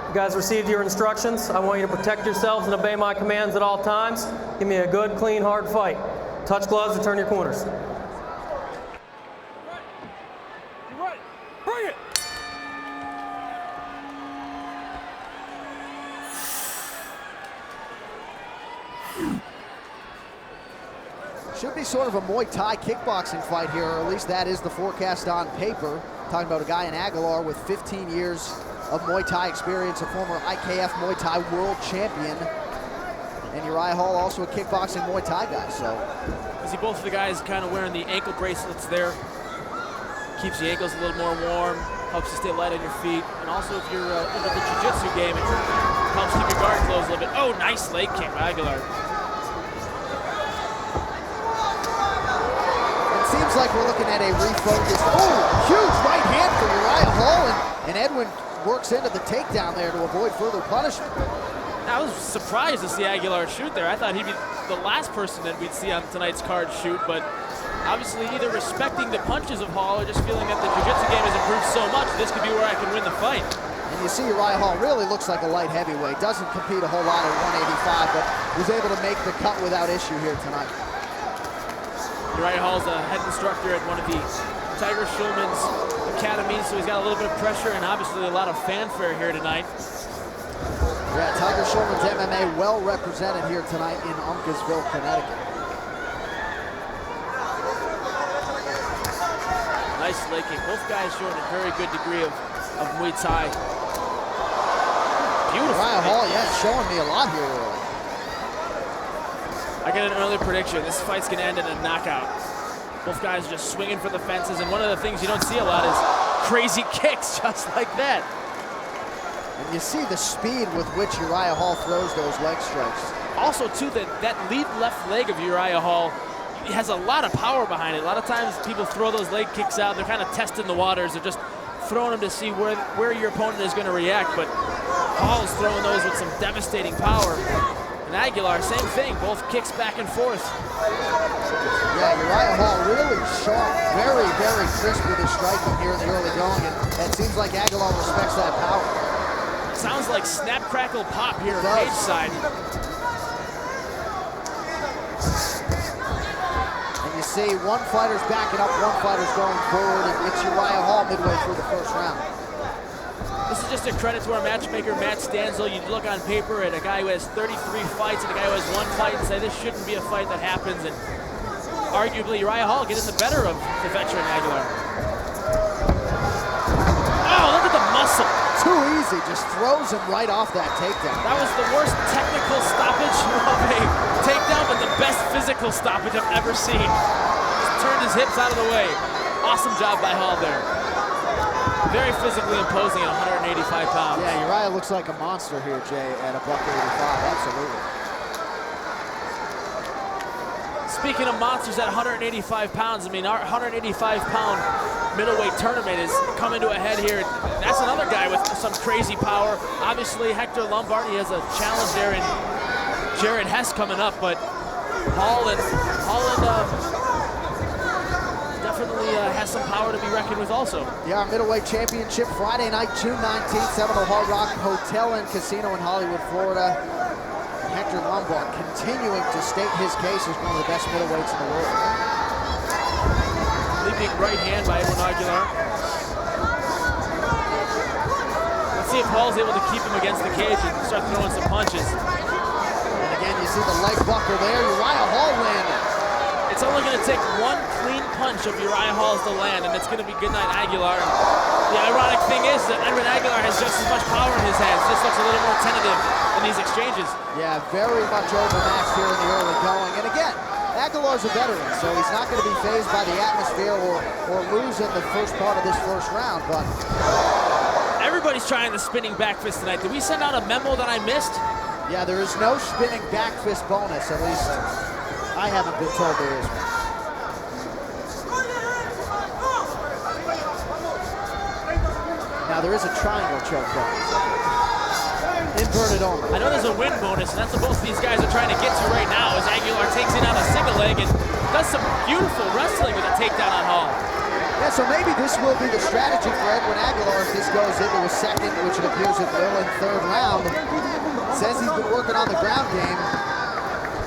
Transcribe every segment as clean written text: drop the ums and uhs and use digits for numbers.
You guys received your instructions. I want you to protect yourselves and obey my commands at all times. Give me a good, clean, hard fight. Touch gloves and turn your corners. Right. Bring it. Should be sort of a Muay Thai kickboxing fight here, or at least that is the forecast on paper. Talking about a guy in Aguilar with 15 years of Muay Thai experience, a former IKF Muay Thai world champion. And Uriah Hall, also a kickboxing Muay Thai guy, so. You see both of the guys kind of wearing the ankle bracelets there. Keeps the ankles a little more warm, helps you stay light on your feet. And also if you're into the Jiu-Jitsu game, it helps keep your guard closed a little bit. Oh, nice leg kick by Aguilar. Seems like we're looking at a refocused, huge right hand for Uriah Hall, and Edwin works into the takedown there to avoid further punishment. I was surprised to see Aguilar shoot there. I thought he'd be the last person that we'd see on tonight's card shoot, but obviously either respecting the punches of Hall or just feeling that the Jiu-Jitsu game has improved so much, this could be where I can win the fight. And you see Uriah Hall really looks like a light heavyweight, doesn't compete a whole lot at 185, but was able to make the cut without issue here tonight. Uriah Hall's a head instructor at one of the Tiger Schulman's academies, so he's got a little bit of pressure and obviously a lot of fanfare here tonight. Yeah, Tiger Schulman's MMA well represented here tonight in Uncasville, Connecticut. Nice leg kick. Both guys showing a very good degree of Muay Thai. Beautiful. Uriah Hall, yeah, showing me a lot here early. I get an early prediction. This fight's gonna end in a knockout. Both guys are just swinging for the fences, and one of the things you don't see a lot is crazy kicks just like that. And you see the speed with which Uriah Hall throws those leg strikes. Also, too, that lead left leg of Uriah Hall, he has a lot of power behind it. A lot of times people throw those leg kicks out. They're kind of testing the waters. They're just throwing them to see where your opponent is going to react. But Hall is throwing those with some devastating power. And Aguilar, same thing, both kicks back and forth. Yeah, Uriah Hall really sharp, very, very crisp with his striking here in the early going, and it seems like Aguilar respects that power. Sounds like snap, crackle, pop here on Cage side. And you see one fighter's backing up, one fighter's going forward, and it's Uriah Hall midway through the first round. This is just a credit to our matchmaker, Matt Stanzel. You look on paper at a guy who has 33 fights and a guy who has 1 fight and say this shouldn't be a fight that happens. And arguably, Uriah Hall getting the better of the veteran Aguilar. Oh, look at the muscle. Too easy, just throws him right off that takedown. That was the worst technical stoppage of a takedown, but the best physical stoppage I've ever seen. Just turned his hips out of the way. Awesome job by Hall there. Very physically imposing at 185 pounds. Yeah, Uriah looks like a monster here, Jay, at a buck 85, absolutely. Speaking of monsters at 185 pounds, I mean, our 185-pound middleweight tournament is coming to a head here. That's another guy with some crazy power. Obviously, Hector Lombardi has a challenge there in Jared Hess coming up, but Hall definitely has some power to be reckoned with also. Yeah, our middleweight championship Friday night, June 19th, Seminole Hard Rock Hotel and Casino in Hollywood, Florida. Hector Lombard continuing to state his case as one of the best middleweights in the world. Leaping right hand by Edwin Aguilar. Let's see if Hall's able to keep him against the cage and start throwing some punches. And again, you see the leg buckle there. Uriah Hall landed. It's only going to take one clean punch of Uriah Hall's to land, and it's going to be goodnight Aguilar. The ironic thing is that Edwin Aguilar has just as much power in his hands, just looks a little more tentative in these exchanges. Yeah, very much overmatched here in the early going. And again, Aguilar's a veteran, so he's not going to be fazed by the atmosphere or lose in the first part of this first round. But everybody's trying the spinning back fist tonight. Did we send out a memo that I missed? Yeah, there is no spinning back fist bonus, at least I haven't been told there is one. Now there is a triangle choke bonus. Inverted only. I know there's a win bonus, and that's what both these guys are trying to get to right now as Aguilar takes it on a single leg and does some beautiful wrestling with a takedown on Hall. Yeah, so maybe this will be the strategy for Edwin Aguilar if this goes into a second, which it appears it will in third round. Says he's been working on the ground game.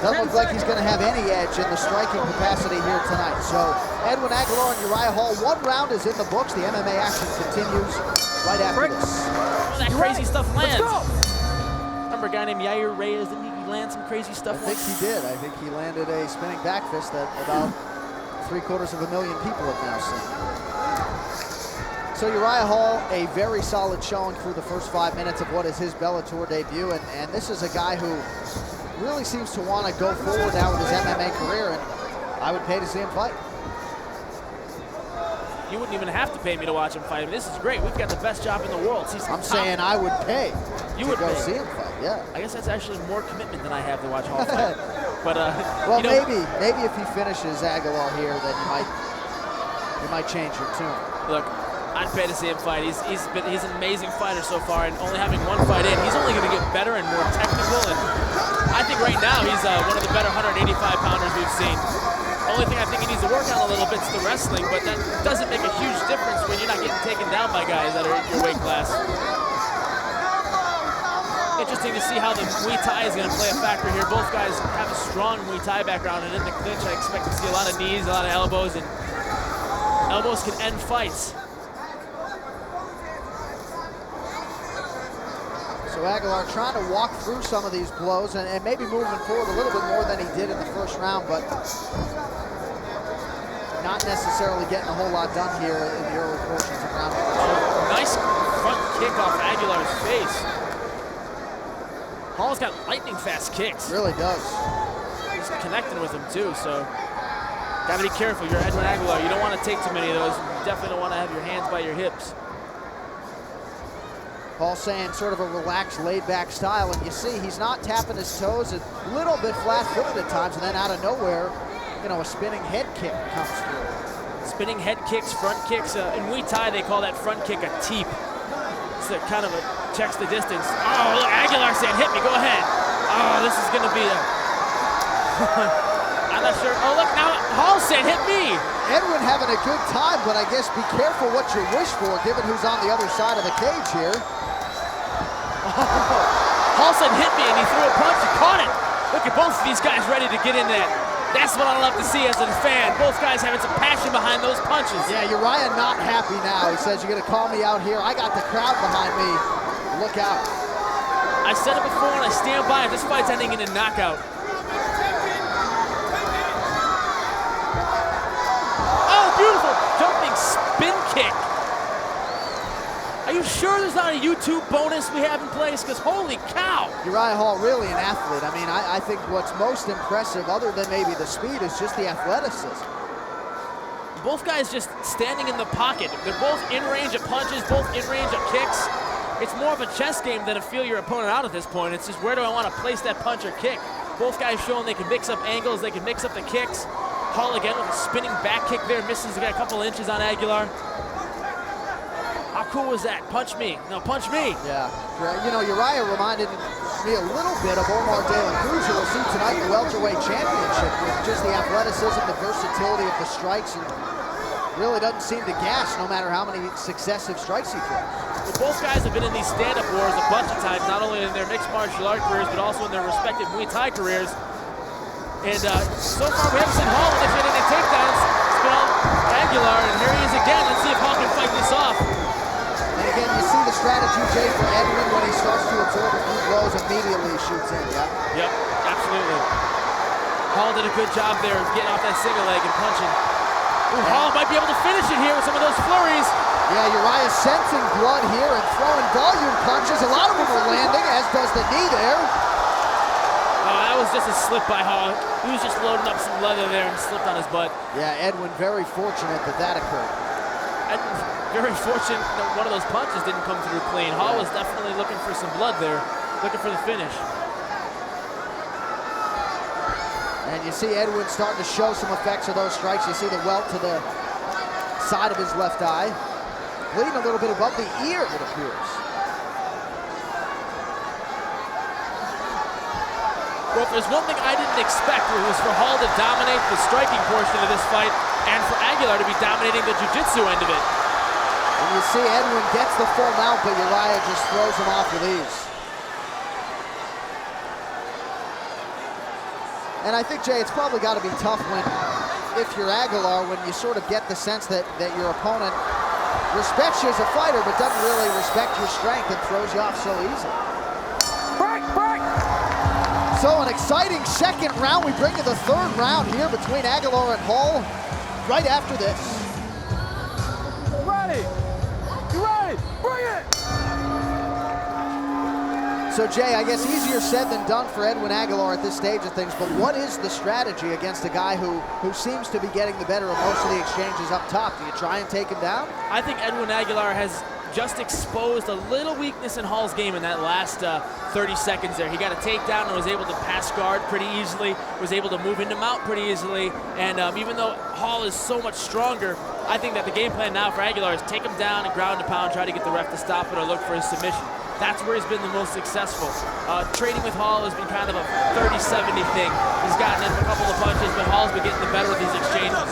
Doesn't look like he's going to have any edge in the striking capacity here tonight. So Edwin Aguilar and Uriah Hall, 1 round is in the books. The MMA action continues right after this. That crazy stuff lands. Remember a guy named Yair Reyes? Didn't he land some crazy stuff once? I think he did. I think he landed a spinning back fist that about 750,000 people have now seen. So Uriah Hall, a very solid showing through the first 5 minutes of what is his Bellator debut, and this is a guy who really seems to want to go forward now with his MMA career, and I would pay to see him fight. You wouldn't even have to pay me to watch him fight. I mean, this is great. We've got the best job in the world. I'm saying I would pay to go see him fight, yeah. I guess that's actually more commitment than I have to watch Hall fight. But, well, you know, maybe if he finishes Aguilar here, then you might change your tune. Look, I'd pay to see him fight. He's an amazing fighter so far, and only having 1 fight in, he's only going to get better and more technical. And I think right now he's one of the better 185-pounders we've seen. Only thing I think he needs to work on a little bit is the wrestling, but that doesn't make a huge difference when you're not getting taken down by guys that are in your weight class. Interesting to see how the Muay Thai is going to play a factor here. Both guys have a strong Muay Thai background, and in the clinch I expect to see a lot of knees, a lot of elbows, and elbows can end fights. So Aguilar trying to walk through some of these blows and maybe moving forward a little bit more than he did in the first round, but not necessarily getting a whole lot done here in the early portions of round number 2. Nice front kick off Aguilar's face. Hall's got lightning fast kicks. Really does. He's connecting with him too, so gotta be careful. You're Edwin Aguilar. You don't want to take too many of those. You definitely don't want to have your hands by your hips. Hall saying sort of a relaxed, laid-back style, and you see he's not tapping his toes, a little bit flat-footed at times, and then out of nowhere, you know, a spinning head kick comes through. Spinning head kicks, front kicks. In Muay Thai, they call that front kick a teep. It's a kind of a checks the distance. Oh, look, Aguilar saying, hit me, go ahead. Oh, this is going to be a... I'm not sure. Oh, look, now Hall saying, hit me. Edwin having a good time, but I guess be careful what you wish for, given who's on the other side of the cage here. Hall said hit me, and he threw a punch and caught it. Look at both of these guys ready to get in that. That's what I love to see as a fan. Both guys having some passion behind those punches. Yeah, Uriah not happy now. He says, you're going to call me out here. I got the crowd behind me. Look out. I said it before, and I stand by it. This fight's ending in a knockout. Oh, beautiful jumping spin kick. Are you sure there's not a YouTube bonus we have in place? Because holy cow. Uriah Hall, really an athlete. I mean, I think what's most impressive, other than maybe the speed, is just the athleticism. Both guys just standing in the pocket. They're both in range of punches, both in range of kicks. It's more of a chess game than to feel your opponent out at this point. It's just where do I want to place that punch or kick? Both guys showing they can mix up angles, they can mix up the kicks. Hall again with a spinning back kick there, misses a couple inches on Aguilar. How cool was that? Punch me. No, punch me. Yeah. You know, Uriah reminded me a little bit of Omar De La Cruz, who we'll see tonight in the welterweight championship, with just the athleticism, the versatility of the strikes, and really doesn't seem to gas no matter how many successive strikes he throws. Well, both guys have been in these stand-up wars a bunch of times, not only in their mixed martial art careers, but also in their respective Muay Thai careers. And so far, we haven't seen Hall initiating any takedowns. It's been on Aguilar, and here he is again. Let's see if Hall can fight this off. And again, you see the strategy, Jay, for Edwin when he starts to absorb a few blows, immediately shoots in, yeah? Yep, absolutely. Hall did a good job there of getting off that single leg and punching. Ooh, Hall might be able to finish it here with some of those flurries. Yeah, Uriah sensing blood here and throwing volume punches. A lot of them are landing, as does the knee there. Oh, that was just a slip by Hall. He was just loading up some leather there and slipped on his butt. Yeah, Edwin very fortunate that occurred. Edwin very fortunate that one of those punches didn't come through clean. Hall was definitely looking for some blood there, looking for the finish. And you see Edwin starting to show some effects of those strikes. You see the welt to the side of his left eye. Bleeding a little bit above the ear, it appears. Well, if there's one thing I didn't expect, it was for Hall to dominate the striking portion of this fight and for Aguilar to be dominating the jiu-jitsu end of it. And you see Edwin gets the full mount, but Uriah just throws him off with ease. And I think, Jay, it's probably got to be tough when, if you're Aguilar, when you sort of get the sense that your opponent respects you as a fighter, but doesn't really respect your strength and throws you off so easily. Break, break! So an exciting second round. We bring to the third round here between Aguilar and Hall right after this. Ready! You ready? Bring it! So Jay, I guess easier said than done for Edwin Aguilar at this stage of things, but what is the strategy against a guy who seems to be getting the better of most of the exchanges up top? Do you try and take him down? I think Edwin Aguilar has just exposed a little weakness in Hall's game in that last 30 seconds there. He got a takedown and was able to pass guard pretty easily, was able to move into mount pretty easily, and even though Hall is so much stronger, I think that the game plan now for Aguilar is take him down and ground and pound, try to get the ref to stop it or look for his submission. That's where he's been the most successful. Trading with Hall has been kind of a 30-70 thing. He's gotten in a couple of punches, but Hall's been getting the better of these exchanges.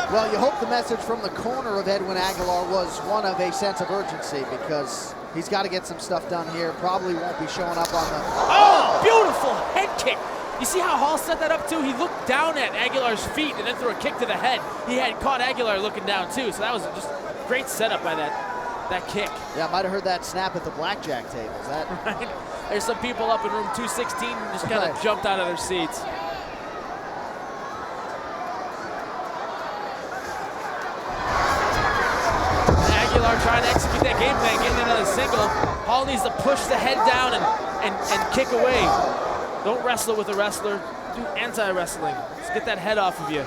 Well, you hope the message from the corner of Edwin Aguilar was one of a sense of urgency, because he's got to get some stuff done here. Probably won't be showing up on the... Oh, beautiful head kick. You see how Hall set that up too? He looked down at Aguilar's feet and then threw a kick to the head. He had caught Aguilar looking down too, so that was just great setup by that kick. Yeah, might have heard that snap at the blackjack table. Is that right? There's some people up in room 216 just kind of jumped out of their seats. And Aguilar trying to execute that game plan, getting another single. Hall needs to push the head down and kick away. Don't wrestle with a wrestler. Do anti-wrestling. Just get that head off of you.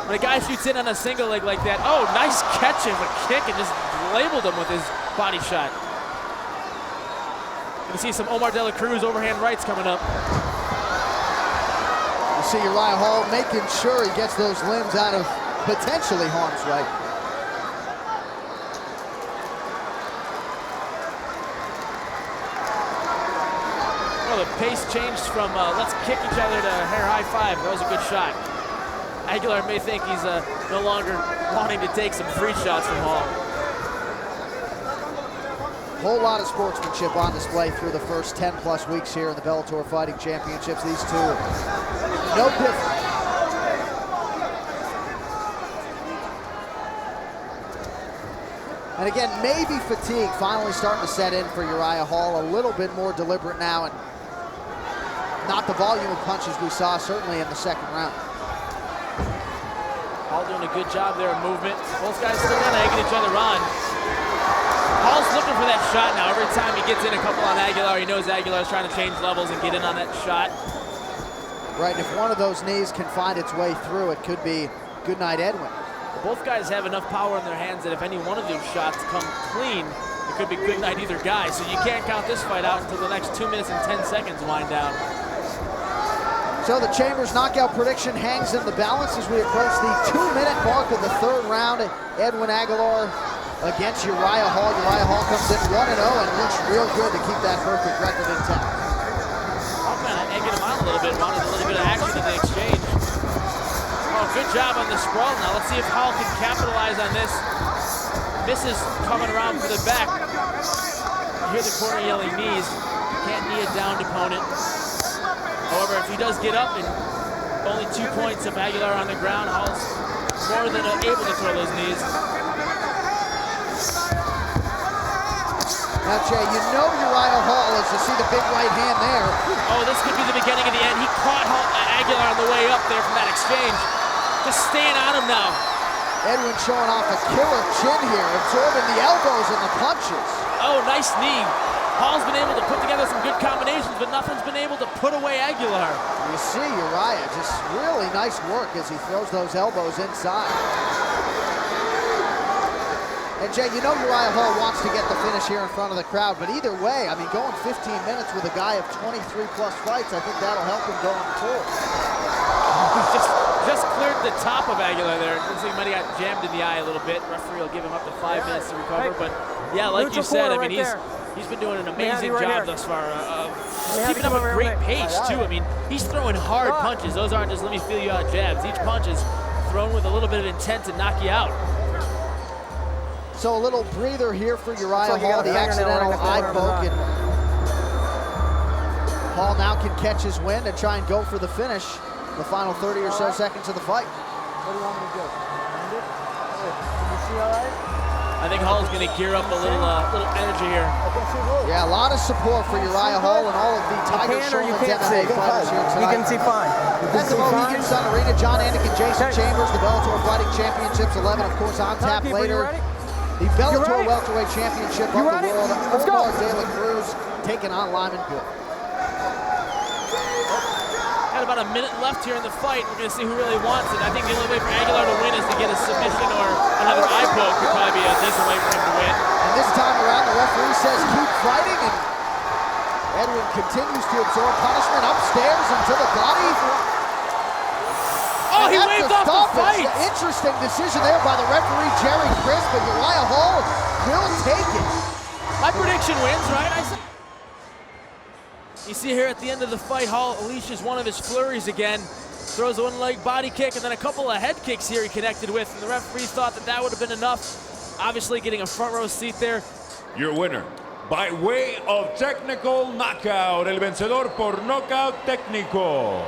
When a guy shoots in on a single leg like that, oh, nice catch of a kick and just labeled him with his body shot. You see some Omar De La Cruz overhand rights coming up. You see Uriah Hall making sure he gets those limbs out of potentially harm's way. Well, the pace changed from let's kick each other to hair high five. That was a good shot. Aguilar may think he's no longer wanting to take some free shots from Hall. Whole lot of sportsmanship on display through the first 10+ weeks here in the Bellator Fighting Championships. These two, no different. And again, maybe fatigue finally starting to set in for Uriah Hall. A little bit more deliberate now, and not the volume of punches we saw certainly in the second round. Hall doing a good job there of movement. Both guys still kind of egging each other on. Hall's looking for that shot now. Every time he gets in a couple on Aguilar, he knows Aguilar's trying to change levels and get in on that shot. Right, and if one of those knees can find its way through, it could be good night, Edwin. Both guys have enough power in their hands that if any one of these shots come clean, it could be good night either guy. So you can't count this fight out until the next 2 minutes and 10 seconds wind down. So the Chambers knockout prediction hangs in the balance as we approach the 2-minute mark of the third round. Edwin Aguilar against Uriah Hall. Uriah Hall comes in 1-0 and looks real good to keep that perfect record intact. Hall kind of egging him on a little bit, wanted a little bit of action in the exchange. Oh, good job on the sprawl now. Let's see if Hall can capitalize on this. Misses coming around for the back. You hear the corner yelling knees. Can't knee a downed opponent. However, if he does get up and only 2 points of Aguilar on the ground, Hall's more than able to throw those knees. Now, Jay, you know Uriah Hall as you see the big right hand there. Oh, this could be the beginning of the end. He caught Aguilar on the way up there from that exchange. Just staying on him now. Edwin showing off a killer chin here, absorbing the elbows and the punches. Oh, nice knee. Hall's been able to put together some good combinations, but nothing's been able to put away Aguilar. You see Uriah, just really nice work as he throws those elbows inside. And Jay, you know Uriah Hall wants to get the finish here in front of the crowd, but either way, I mean, going 15 minutes with a guy of 23+ fights, I think that'll help him going forward. Just cleared the top of Aguilar there. Looks like he might have got jammed in the eye a little bit. Referee will give him up to 5 minutes to recover, but yeah, like you said, I mean, He's been doing an have amazing you right job here. thus far of have keeping you up come a over great here. pace, too. I mean, he's throwing hard punches. Those aren't just let me feel you out jabs. Each punch is thrown with a little bit of intent to knock you out. So a little breather here for Uriah like you Hall, got a the fingernail accidental right in the corner eye of his poke. eye. And Hall now can catch his wind and try and go for the finish. The final 30 or so seconds of the fight. What do you want me to do? End it? Can you see all right? I think Hall's going to gear up a little energy here. I can see good. Yeah, a lot of support for Uriah Hall and all of the Tiger You can or you Schulman's can't MMA see. fighters here You tonight. can see fine. That's the Mohegan Sun Arena. John Anik and Jason Okay. Chambers, the Bellator Fighting Championships 11, of course, on tap Timekeeper, you later. ready? The Bellator ready? Welterweight Championship You of the ready? world. Let's go. Omar De La Cruz taking on Lyman Good. Got about a minute left here in the fight. We're going to see who really wants it. I think the only way for Aguilar to win is to get a submission or another eye poke. Could probably be a decent way for him to win. And this time around, the referee says keep fighting, and Edwin continues to absorb punishment upstairs into the body. Oh, And he that's waved a off the stoppage. fight. Interesting decision there by the referee, Jerry Chris, but Uriah Hall will take it. My prediction wins, right? I said. You see here at the end of the fight, Hall unleashes one of his flurries again. Throws a one-leg body kick and then a couple of head kicks here he connected with. And the referee thought that that would have been enough. Obviously getting a front row seat there. Your winner, by way of technical knockout, el vencedor por nocaut técnico,